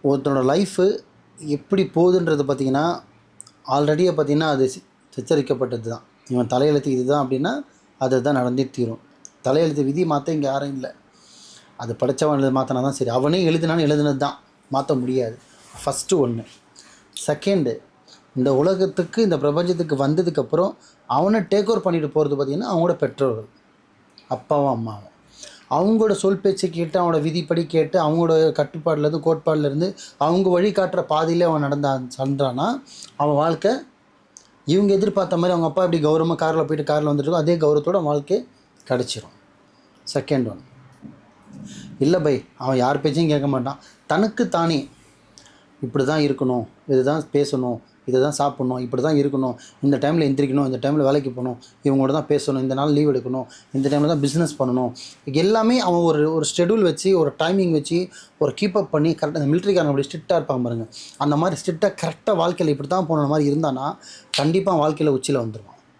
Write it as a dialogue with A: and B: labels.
A: ஒருத்தனோட லைஃபு எப்படி போகுதுன்றது பார்த்திங்கன்னா ஆல்ரெடியே பார்த்திங்கன்னா அது சித்தரிக்கப்பட்டது தான். இவன் தலையெழுத்து இது தான் அப்படின்னா அது தான் நடந்தே தீரும். தலையெழுத்து விதி மாற்ற இங்கே யாரும் இல்லை. அது படித்தவன் மாற்றினா தான் சரி. அவனே எழுதினான்னு எழுதுனது தான், மாற்ற முடியாது. ஃபஸ்ட்டு ஒன்று. செகண்டு, இந்த உலகத்துக்கு இந்த பிரபஞ்சத்துக்கு வந்ததுக்கப்புறம் அவனை டேக் ஓவர் பண்ணிட்டு போகிறது பார்த்திங்கன்னா அவங்களோட பெற்றோர்கள், அப்பாவும் அம்மாவும். அவங்களோட சொல் பேச்சு கேட்டு அவனோட விதிப்படி கேட்டு அவங்களோட கட்டுப்பாடுலேருந்து கோட்பாடுலேருந்து அவங்க வழி காட்டுற பாதையிலே அவன் சென்றான்னா அவன் வாழ்க்கை இவங்க எதிர்பார்த்த மாதிரி அவங்க அப்பா எப்படி கௌரவமாக காரில் போயிட்டு காரில் வந்துட்டு அதே கௌரவத்தோட வாழ்க்கை கிடச்சிரும். செகண்ட் ஒன், இல்லை பை அவன் யார் பேச்சையும் கேட்க மாட்டான். தனக்கு தானே இப்படி தான் இருக்கணும், இது தான் பேசணும், இதை தான் சாப்பிட்ணும், இப்படி தான் இருக்கணும், இந்த டைமில் எந்திரிக்கணும், இந்த டைமில் வேலைக்கு போகணும், இவங்களோட தான் பேசணும், இந்த நாள் லீவ் எடுக்கணும், இந்த டைமில் தான் பிஸ்னஸ் பண்ணணும், எல்லாமே அவன் ஒரு ஷெடியூல் வச்சு ஒரு டைமிங் வச்சு ஒரு கீப்பப் பண்ணி கரெக்டாக அந்த மிலிட்ரிக்காரன் அப்படி ஸ்ட்ரிக்டாக இருப்பாங்க பாருங்கள், அந்த மாதிரி ஸ்ட்ரிக்டாக கரெக்டாக வாழ்க்கையில் இப்படி தான் போன மாதிரி இருந்தானா கண்டிப்பாக வாழ்க்கையில் உச்சியில் வந்துடுவான்.